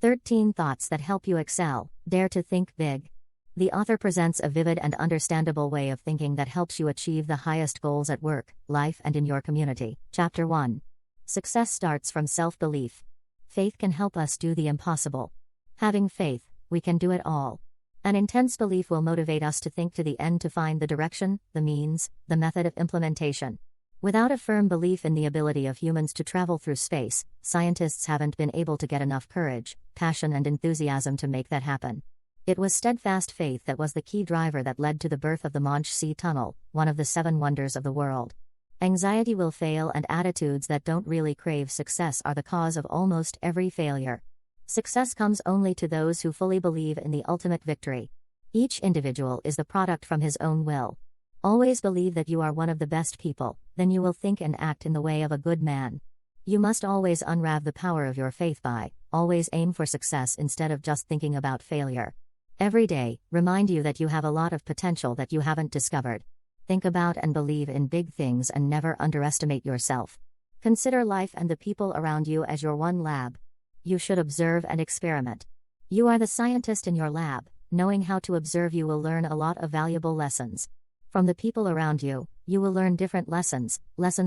13 Thoughts that help you excel. Dare to think big. The author presents a vivid and understandable way of thinking that helps you achieve the highest goals at work, life, and in your community. Chapter 1. Success starts from self-belief. Faith can help us do the impossible. Having faith, we can do it all. An intense belief will motivate us to think to the end to find the direction, the means, the method of implementation. Without a firm belief in the ability of humans to travel through space, scientists haven't been able to get enough courage, passion, and enthusiasm to make that happen. It was steadfast faith that was the key driver that led to the birth of the Manch-See Tunnel, one of the 7 wonders of the world. Anxiety will fail, and attitudes that don't really crave success are the cause of almost every failure. Success comes only to those who fully believe in the ultimate victory. Each individual is the product from his own will. Always believe that you are one of the best people, then you will think and act in the way of a good man. You must always unwrap the power of your faith by, always aim for success instead of just thinking about failure. Every day, remind you that you have a lot of potential that you haven't discovered. Think about and believe in big things and never underestimate yourself. Consider life and the people around you as your one lab. You should observe and experiment. You are the scientist in your lab. Knowing how to observe, you will learn a lot of valuable lessons. From the people around you, you will learn different lessons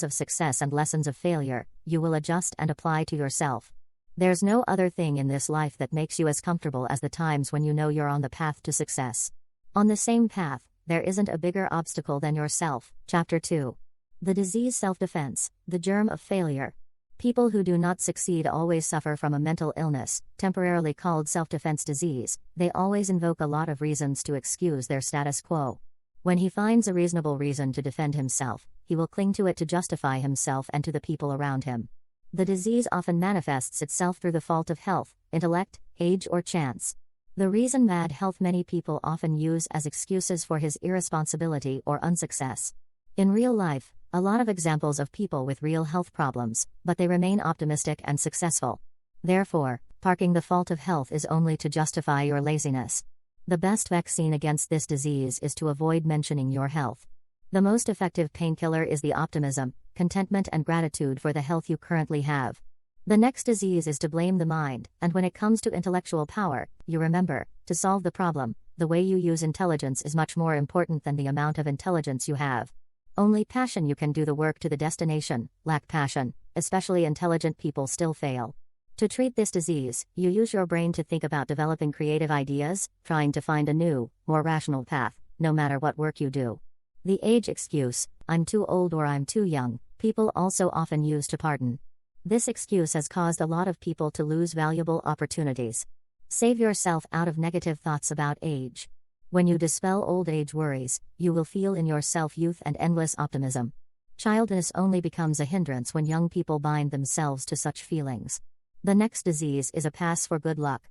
of success and lessons of failure. You will adjust and apply to yourself. There's no other thing in this life that makes you as comfortable as the times when you know you're on the path to success. On the same path, there isn't a bigger obstacle than yourself. Chapter 2. The disease self-defense, the germ of failure. People who do not succeed always suffer from a mental illness, temporarily called self-defense disease. They always invoke a lot of reasons to excuse their status quo. When he finds a reasonable reason to defend himself, he will cling to it to justify himself and to the people around him. The disease often manifests itself through the fault of health, intellect, age, or chance. The reason bad health many people often use as excuses for his irresponsibility or unsuccess. In real life, a lot of examples of people with real health problems, but they remain optimistic and successful. Therefore, parking the fault of health is only to justify your laziness. The best vaccine against this disease is to avoid mentioning your health. The most effective painkiller is the optimism, contentment, and gratitude for the health you currently have. The next disease is to blame the mind, and when it comes to intellectual power, you remember, to solve the problem, the way you use intelligence is much more important than the amount of intelligence you have. Only passion you can do the work to the destination. Lack passion, especially intelligent people still fail. To treat this disease, you use your brain to think about developing creative ideas, trying to find a new, more rational path, no matter what work you do. The age excuse, I'm too old or I'm too young, people also often use to pardon. This excuse has caused a lot of people to lose valuable opportunities. Save yourself out of negative thoughts about age. When you dispel old age worries, you will feel in yourself youth and endless optimism. Childness only becomes a hindrance when young people bind themselves to such feelings. The next disease is a pass for good luck.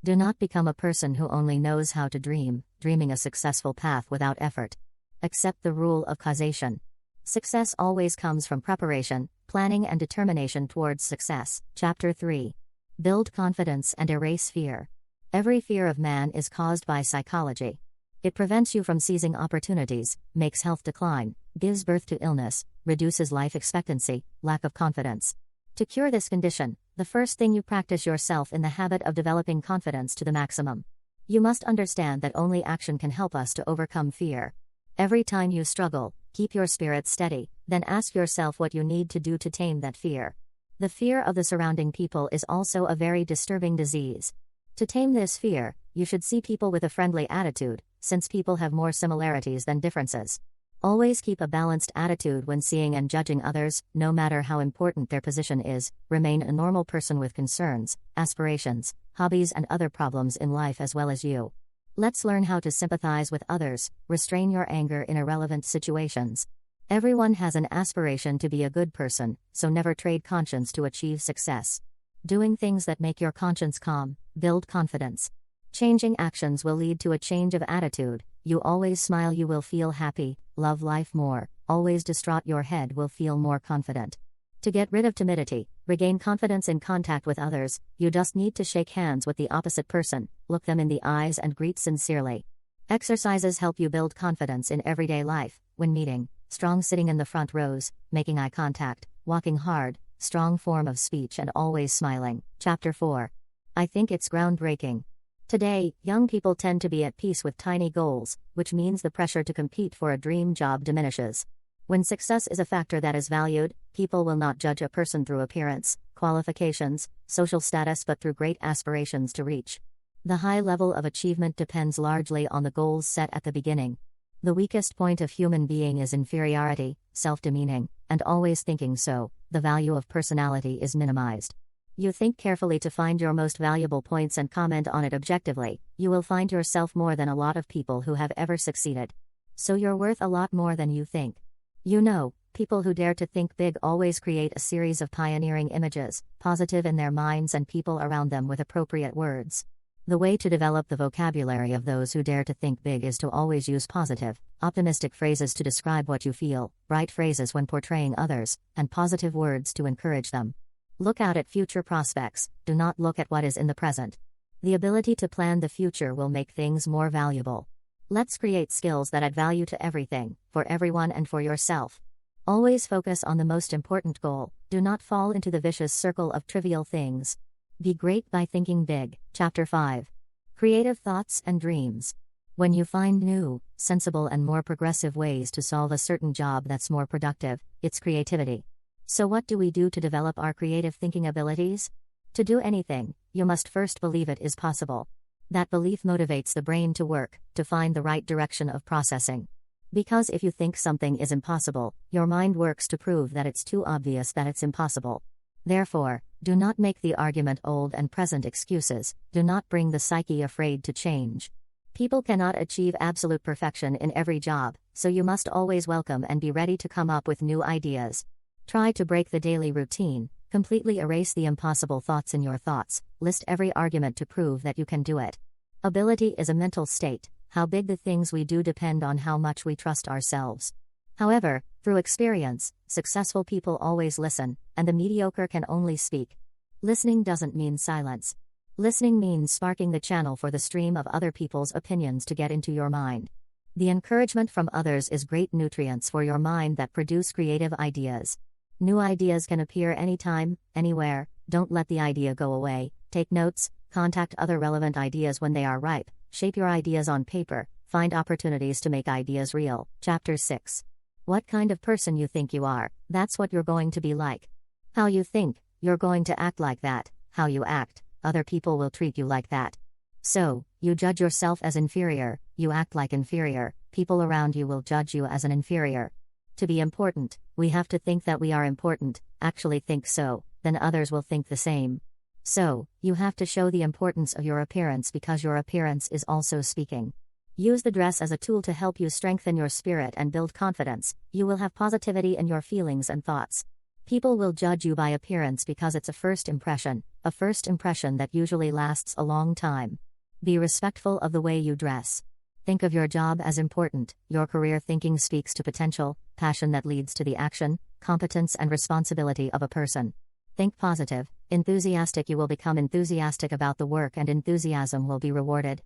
Do not become a person who only knows how to dream, dreaming a successful path without effort. Accept the rule of causation. Success always comes from preparation, planning, and determination towards success. Chapter 3. Build confidence and erase fear. Every fear of man is caused by psychology. It prevents you from seizing opportunities, makes health decline, gives birth to illness, reduces life expectancy, lack of confidence. To cure this condition, the first thing you practice yourself in the habit of developing confidence to the maximum. You must understand that only action can help us to overcome fear. Every time you struggle, keep your spirits steady, then ask yourself what you need to do to tame that fear. The fear of the surrounding people is also a very disturbing disease. To tame this fear, you should see people with a friendly attitude, since people have more similarities than differences. Always keep a balanced attitude when seeing and judging others, no matter how important their position is. Remain a normal person with concerns, aspirations, hobbies, and other problems in life as well as you. Let's learn how to sympathize with others, restrain your anger in irrelevant situations. Everyone has an aspiration to be a good person, so never trade conscience to achieve success. Doing things that make your conscience calm, build confidence. Changing actions will lead to a change of attitude. You always smile, you will feel happy, love life more. Always distraught, your head will feel more confident. To get rid of timidity, regain confidence in contact with others, you just need to shake hands with the opposite person, look them in the eyes and greet sincerely. Exercises help you build confidence in everyday life. When meeting, strong sitting in the front rows, making eye contact, walking hard, strong form of speech, and always smiling. Chapter 4. I think it's groundbreaking. Today, young people tend to be at peace with tiny goals, which means the pressure to compete for a dream job diminishes. When success is a factor that is valued, people will not judge a person through appearance, qualifications, social status but through great aspirations to reach. The high level of achievement depends largely on the goals set at the beginning. The weakest point of human being is inferiority, self-demeaning, and always thinking so. The value of personality is minimized. You think carefully to find your most valuable points and comment on it objectively, you will find yourself more than a lot of people who have ever succeeded. So you're worth a lot more than you think. You know, people who dare to think big always create a series of pioneering images, positive in their minds and people around them with appropriate words. The way to develop the vocabulary of those who dare to think big is to always use positive, optimistic phrases to describe what you feel, bright phrases when portraying others, and positive words to encourage them. Look out at future prospects, do not look at what is in the present. The ability to plan the future will make things more valuable. Let's create skills that add value to everything, for everyone and for yourself. Always focus on the most important goal, do not fall into the vicious circle of trivial things. Be great by thinking big. Chapter 5. Creative Thoughts and Dreams. When you find new, sensible and more progressive ways to solve a certain job that's more productive, it's creativity. So what do we do to develop our creative thinking abilities? To do anything, you must first believe it is possible. That belief motivates the brain to work, to find the right direction of processing. Because if you think something is impossible, your mind works to prove that it's too obvious that it's impossible. Therefore, do not make the argument old and present excuses, do not bring the psyche afraid to change. People cannot achieve absolute perfection in every job, so you must always welcome and be ready to come up with new ideas. Try to break the daily routine, completely erase the impossible thoughts in your thoughts, list every argument to prove that you can do it. Ability is a mental state. How big the things we do depend on how much we trust ourselves. However, through experience, successful people always listen, and the mediocre can only speak. Listening doesn't mean silence. Listening means sparking the channel for the stream of other people's opinions to get into your mind. The encouragement from others is great nutrients for your mind that produce creative ideas. New ideas can appear anytime, anywhere. Don't let the idea go away. Take notes, contact other relevant ideas when they are ripe. Shape your ideas on paper, find opportunities to make ideas real. Chapter 6. What kind of person you think you are, that's what you're going to be like. How you think, you're going to act like that. How you act, other people will treat you like that. So, you judge yourself as inferior, you act like inferior, people around you will judge you as an inferior. To be important, we have to think that we are important, actually think so, then others will think the same. So, you have to show the importance of your appearance because your appearance is also speaking. Use the dress as a tool to help you strengthen your spirit and build confidence. You will have positivity in your feelings and thoughts. People will judge you by appearance because it's a first impression that usually lasts a long time. Be respectful of the way you dress. Think of your job as important. Your career thinking speaks to potential, passion that leads to the action, competence and responsibility of a person. Think positive, enthusiastic. You will become enthusiastic about the work and enthusiasm will be rewarded.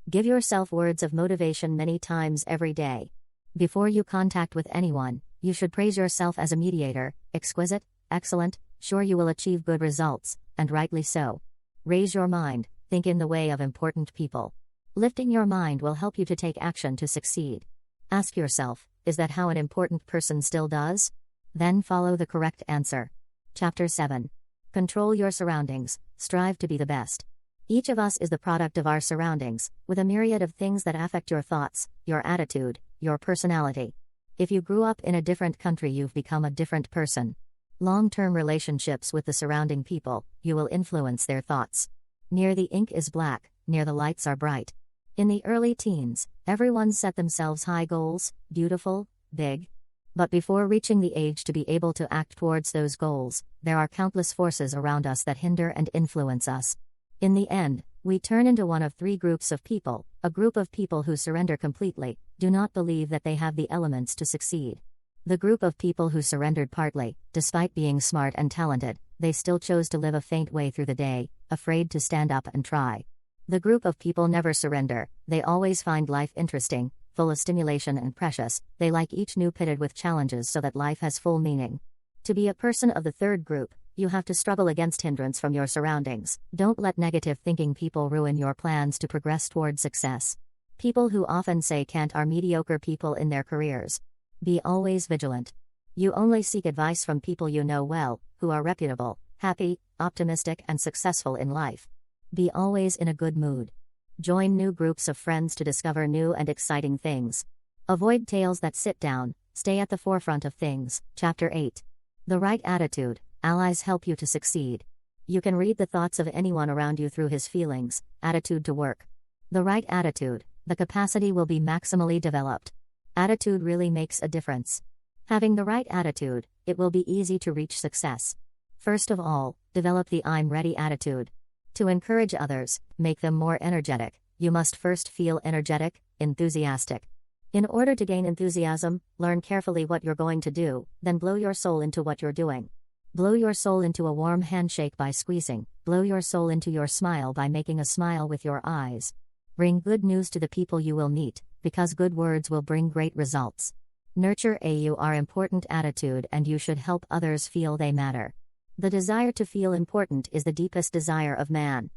Give yourself words of motivation many times every day. Before you contact with anyone, you should praise yourself as a mediator, exquisite, excellent, sure you will achieve good results, and rightly so. Raise your mind, think in the way of important people. Lifting your mind will help you to take action to succeed. Ask yourself, is that how an important person still does? Then follow the correct answer. Chapter 7. Control your surroundings, strive to be the best. Each of us is the product of our surroundings, with a myriad of things that affect your thoughts, your attitude, your personality. If you grew up in a different country, you've become a different person. Long-term relationships with the surrounding people, you will influence their thoughts. Near the ink is black, near the lights are bright. In the early teens, everyone set themselves high goals, beautiful, big. But before reaching the age to be able to act towards those goals, there are countless forces around us that hinder and influence us. In the end, we turn into one of three groups of people: a group of people who surrender completely, do not believe that they have the elements to succeed. The group of people who surrendered partly, despite being smart and talented, they still chose to live a faint way through the day, afraid to stand up and try. The group of people never surrender, they always find life interesting, full of stimulation and precious, they like each new pitted with challenges so that life has full meaning. To be a person of the third group, You have to struggle against hindrance from your surroundings. Don't let negative thinking people ruin your plans to progress toward success. People who often say can't are mediocre people in their careers. Be always vigilant. You only seek advice from people you know well, who are reputable, happy, optimistic, and successful in life. Be always in a good mood. Join new groups of friends to discover new and exciting things. Avoid tales that sit down, stay at the forefront of things. Chapter 8. The right attitude. Allies help you to succeed. You can read the thoughts of anyone around you through his feelings, attitude to work. The right attitude, the capacity will be maximally developed. Attitude really makes a difference. Having the right attitude, it will be easy to reach success. First of all, develop the I'm ready attitude. To encourage others, make them more energetic, you must first feel energetic, enthusiastic. In order to gain enthusiasm, learn carefully what you're going to do, then blow your soul into what you're doing. Blow your soul into a warm handshake by squeezing, blow your soul into your smile by making a smile with your eyes. Bring good news to the people you will meet, because good words will bring great results. Nurture a your important attitude and you should help others feel they matter. The desire to feel important is the deepest desire of man.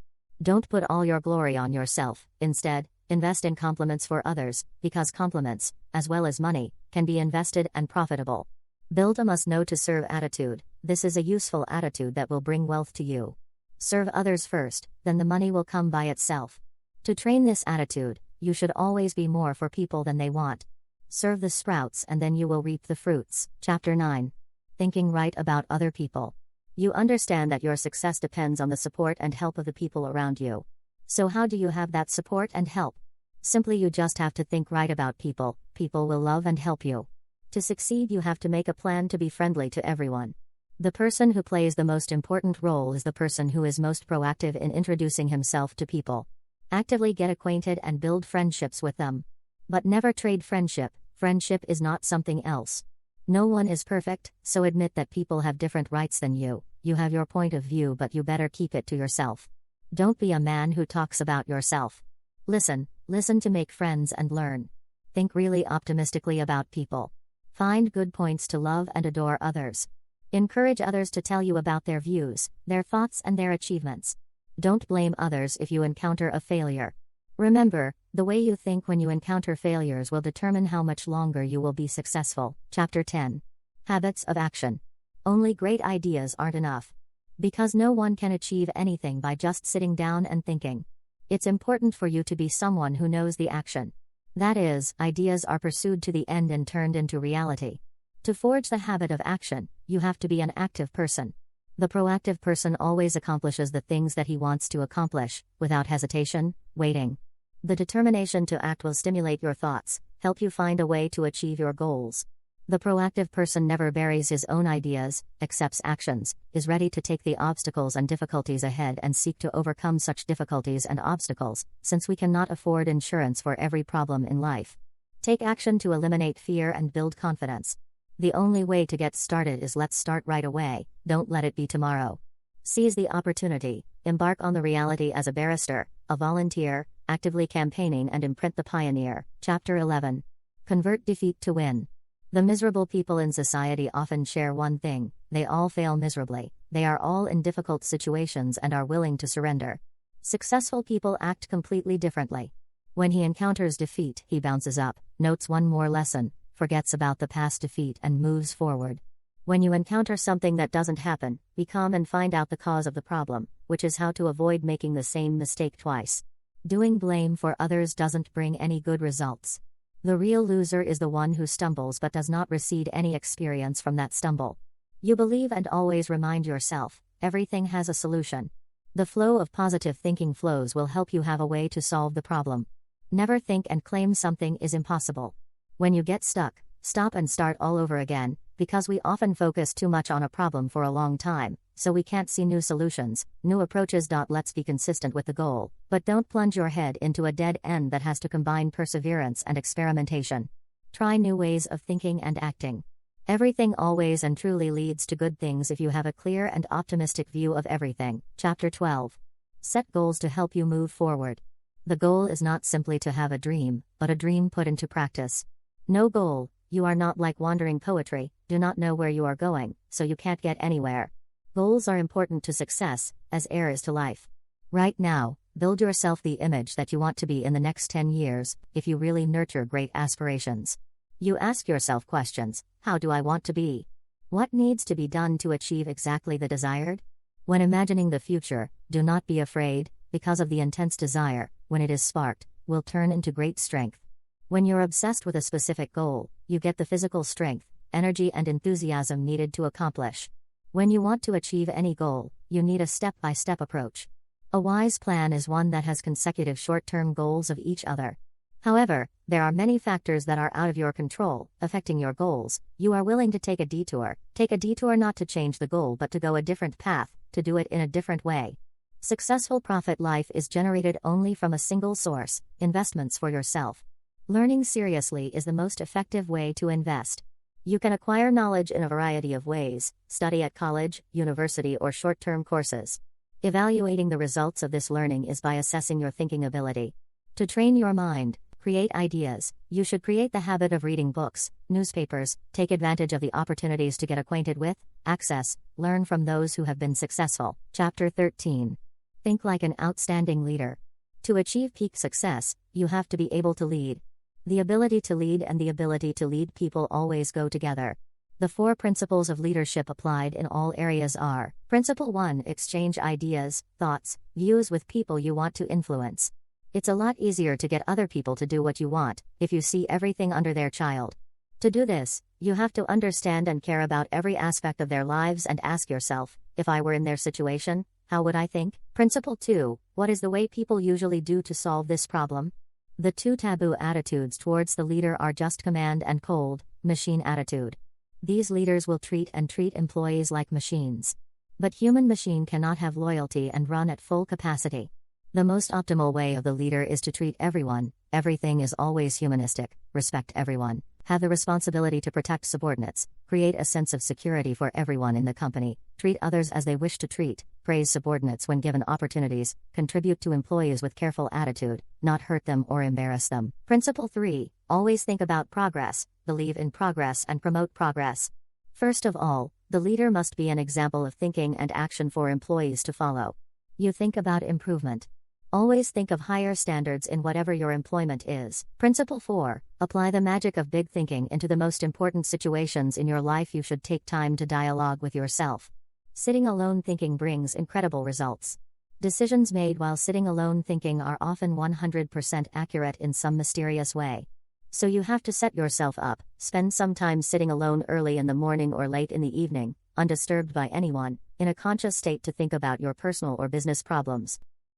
Don't put all your glory on yourself, instead, invest in compliments for others, because compliments, as well as money, can be invested and profitable. Build a must know to serve attitude. This is a useful attitude that will bring wealth to you. Serve others first, then the money will come by itself. To train this attitude, you should always be more for people than they want. Serve the sprouts and then you will reap the fruits. Chapter 9. Thinking right about other people. You understand that your success depends on the support and help of the people around you. So how do you have that support and help? Simply you just have to think right about people. People will love and help you. To succeed you have to make a plan to be friendly to everyone. The person who plays the most important role is the person who is most proactive in introducing himself to people. Actively get acquainted and build friendships with them. But never trade friendship. Friendship is not something else. No one is perfect, so admit that people have different rights than you. You have your point of view, but you better keep it to yourself. Don't be a man who talks about yourself. Listen to make friends and learn. Think really optimistically about people. Find good points to love and adore others. Encourage others to tell you about their views, their thoughts and their achievements. Don't blame others if you encounter a failure. Remember, the way you think when you encounter failures will determine how much longer you will be successful. Chapter 10. Habits of action. Only great ideas aren't enough. Because no one can achieve anything by just sitting down and thinking. It's important for you to be someone who knows the action. That is, ideas are pursued to the end and turned into reality. To forge the habit of action, you have to be an active person. The proactive person always accomplishes the things that he wants to accomplish, without hesitation, waiting. The determination to act will stimulate your thoughts, help you find a way to achieve your goals. The proactive person never buries his own ideas, accepts actions, is ready to take the obstacles and difficulties ahead and seek to overcome such difficulties and obstacles, since we cannot afford insurance for every problem in life. Take action to eliminate fear and build confidence. The only way to get started is let's start right away, don't let it be tomorrow. Seize the opportunity, embark on the reality as a barrister, a volunteer, actively campaigning and imprint the pioneer. Chapter 11. Convert defeat to win. The miserable people in society often share one thing: they all fail miserably, they are all in difficult situations and are willing to surrender. Successful people act completely differently. When he encounters defeat, he bounces up, notes one more lesson, forgets about the past defeat and moves forward. When you encounter something that doesn't happen, be calm and find out the cause of the problem, which is how to avoid making the same mistake twice. Doing blame for others doesn't bring any good results. The real loser is the one who stumbles but does not receive any experience from that stumble. You believe and always remind yourself, everything has a solution. The flow of positive thinking flows will help you have a way to solve the problem. Never think and claim something is impossible. When you get stuck, stop and start all over again, because we often focus too much on a problem for a long time, so we can't see new solutions, new approaches. Let's be consistent with the goal, but don't plunge your head into a dead end that has to combine perseverance and experimentation. Try new ways of thinking and acting. Everything always and truly leads to good things if you have a clear and optimistic view of everything. Chapter 12. Set goals to help you move forward. The goal is not simply to have a dream, but a dream put into practice. No goal, you are not like wandering poetry, do not know where you are going, so you can't get anywhere. Goals are important to success, as air is to life. Right now, build yourself the image that you want to be in the next 10 years, if you really nurture great aspirations. You ask yourself questions: how do I want to be? What needs to be done to achieve exactly the desired? When imagining the future, do not be afraid, because of the intense desire, when it is sparked, will turn into great strength. When you're obsessed with a specific goal, you get the physical strength, energy, and enthusiasm needed to accomplish. When you want to achieve any goal, you need a step-by-step approach. A wise plan is one that has consecutive short-term goals of each other. However, there are many factors that are out of your control, affecting your goals. You are willing to take a detour. Take a detour not to change the goal but to go a different path, to do it in a different way. Successful profit life is generated only from a single source: investments for yourself. Learning seriously is the most effective way to invest. You can acquire knowledge in a variety of ways: study at college, university, or short-term courses. Evaluating the results of this learning is by assessing your thinking ability. To train your mind, create ideas, you should create the habit of reading books, newspapers, take advantage of the opportunities to get acquainted with, access, learn from those who have been successful. Chapter 13. Think like an outstanding leader. To achieve peak success, you have to be able to lead. The ability to lead and the ability to lead people always go together. The 4 principles of leadership applied in all areas are: Principle 1, exchange ideas, thoughts, views with people you want to influence. It's a lot easier to get other people to do what you want, if you see everything under their child. To do this, you have to understand and care about every aspect of their lives and ask yourself, if I were in their situation, how would I think? Principle 2, what is the way people usually do to solve this problem? The 2 taboo attitudes towards the leader are just command and cold, machine attitude. These leaders will treat employees like machines. But human-machine cannot have loyalty and run at full capacity. The most optimal way of the leader is to treat everyone, everything is always humanistic, respect everyone, have the responsibility to protect subordinates, create a sense of security for everyone in the company, treat others as they wish to treat, praise subordinates when given opportunities, contribute to employees with careful attitude, not hurt them or embarrass them. Principle 3, always think about progress, believe in progress and promote progress. First of all, the leader must be an example of thinking and action for employees to follow. You think about improvement. Always think of higher standards in whatever your employment is. Principle 4, apply the magic of big thinking into the most important situations in your life. You should take time to dialogue with yourself. Sitting alone thinking brings incredible results. Decisions made while sitting alone thinking are often 100% accurate in some mysterious way. So you have to set yourself up, spend some time sitting alone early in the morning or late in the evening, undisturbed by anyone, in a conscious state to think about your personal or business problems.